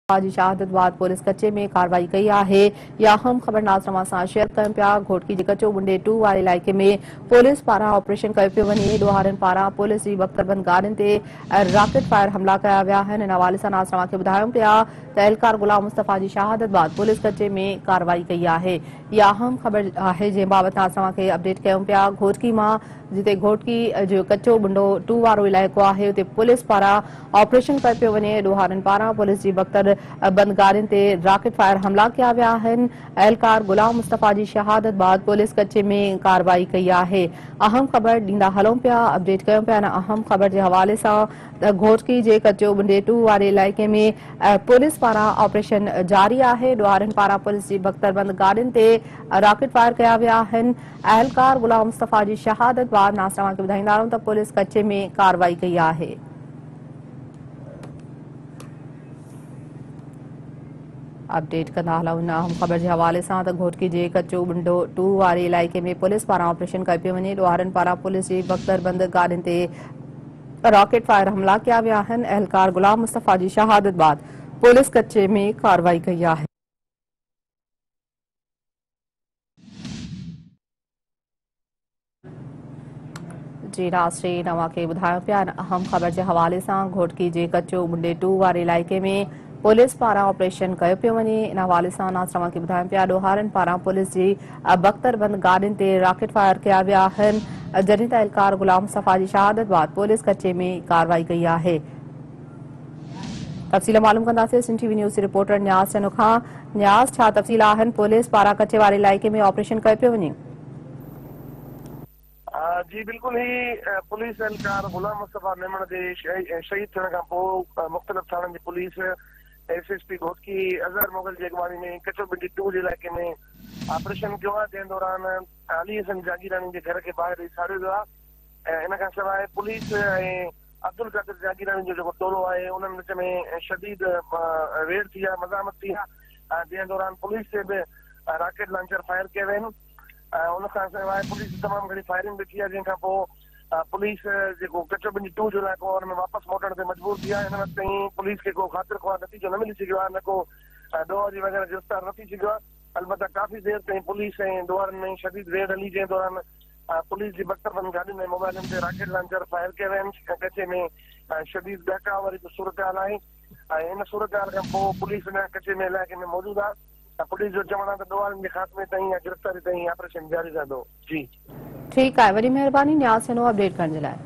जी शहादत बाद पुलिस कचे में कार्रवाई कई है। या हम ख़बर नाज़रवा सां शेयर कयूं पिया। घोटकी जे कचो बुंडे 2 वारे इलाइक़े में पुलिस पारां ऑपरेशन कयो पियो वञे। ॾोहारनि पारां पुलिस जी बख़्तरबंद गाॾियुनि ते रॉकेट फायर हमला कया विया आहिनि। इन हवाले सां नाज़रवा खे ॿुधायूं पिया त एहलकार गुलाम मुस्तफ़ा जी शहादत बाद पुलिस कचे में कार्रवाई कई है। या अहम ख़बर है जंहिं बाबति नाज़रवा खे अपडेट कयूं पिया। घोटकी मां जिते घोटकी जो कचो बुंडो 2 वारो इलाइक़ो है उते पुलिस पारां ऑपरेशन कयो पियो वञे। ॾोहारनि पारां पुलिस जी बख़्तर बंद गाॾियुनि ते रॉकेट फायर हमला किया विया आहिनि। एहलकार गुलाम मुस्तफ़ा जी शहादत बाद पुलिस कचे में कार्रवाई कई है। अहम ख़बर ॾींदा हलूं पिया, अपडेट कयूं पिया। अहम ख़बर के हवाले सां घोटकी जे कचो बुंडे 2 वारे इलाइक़े में पुलिस पारां ऑपरेशन जारी है। ॾोहारनि पारां पुलिस जी बख़्तरबंद गाॾियुनि ते रॉकेट फायर किया विया आहिनि। एहलकार गुलाम मुस्तफ़ा जी शहादत बाद नाज़रवा खे ॿुधाईंदा आहियूं त पुलिस कचे में कार्रवाई कई है। अपडेट कंदा हलूं इन अहम ख़बर के हवाले सां त घोटकी जे कचो बुंडो 2 वारे इलाइक़े में पुलिस पारां ऑपरेशन कयो पियो वञे। ॾोहारनि पारां पुलिस जी बख़्तरबंद गाॾियुनि ते रॉकेट फायर हमला किया विया आहिनि। एहलकार गुलाम मुस्तफ़ा जी शहादत बाद पुलिस कचे में कार्रवाई कई है। जी नाज़रीन अवां खे ॿुधायूं पिया अहम ख़बर के हवाले सां घोटकी जे कचो बुंडे 2 वारे इलाइक़े में पुलिस पारां ऑपरेशन कयो पियो वञे। इन हवाले सां नाज़रवा खे ॿुधायूं पिया ॾोहारनि पारां पुलिस जी बख़्तरबंद गाॾियुनि ते रॉकेट फायर किया विया आहिनि। जॾहिं त एहलकार गुलाम मुस्तफ़ा जी शहादत बाद पुलिस कचे में कार्रवाई कई है। तफ़सील मालूम कंदासीं Sindh TV news reporter Niyaz चनो खां। न्याज़, छा तफ़सील आहिनि? पुलिस पारां कचे वारे इलाइक़े में ऑपरेशन कयो पियो वञे। जी बिल्कुल ही पुलिस एहलकार गुलाम मुस्तफ़ा मेमण के शहीद थियण खां पोइ मुख़्तलिफ़ थाननि जी पुलिस एसएसपी घोटकी अज़हर मुग़ल जी अॻवानी में कचो बिंडी 2 जे इलाइक़े में ऑपरेशन किया। जंहिं दौरान अली हसन जागीरानी के घर के ॿाहिरि साड़ियो वियो आहे। इन खां सवाइ पुलिस अब्दुल कादिर जागीरानी जो जेको टोलो है उन्हनि विच में शदीद रेड थी आहे, मज़ामत थी आहे। जंहिं दौरान पुलिस से भी रॉकेट लॉन्चर फायर किया विया आहिनि। उन खां सवाइ पुलिस तमामु घणी फायरिंग भी थी आहे। जंहिंखां पोइ पुलिस जेको कचो बिंडी 2 जो इलाइक़ो आहे उन में वापसि मोटण ते मजबूर थी आहे। हिन वक़्त ताईं पुलिस के को ख़ातिर ख़्वाह नतीजो न मिली सघियो आहे, न को ॾोहारी वग़ैरह गिरफ़्तार न थी सघियो आहे। अलबत्ता काफ़ी देर ताईं पुलिस ऐं ॾोहारनि में शदीद रेड हली, जंहिं दौरान पुलिस जी बख़्तरबंद गाॾियुनि ऐं मोबाइलनि ते रॉकेट लॉन्चर फायर किया विया आहिनि। कचे में शदीद बहकाव वारी सूरत हाल आहे ऐं इन सूरत हाल खां पोइ पुलिस इन कचे में इलाइक़े में मौजूदु आहे। पुलिस जो चवणु आहे त ॾोहारनि जे ख़ात्मे ताईं या गिरफ़्तारी ताईं ऑपरेशन जारी रहंदो। जी ठीक है, वॾी महिरबानी न्याज़ चनो अपडेट करण जे लाइ।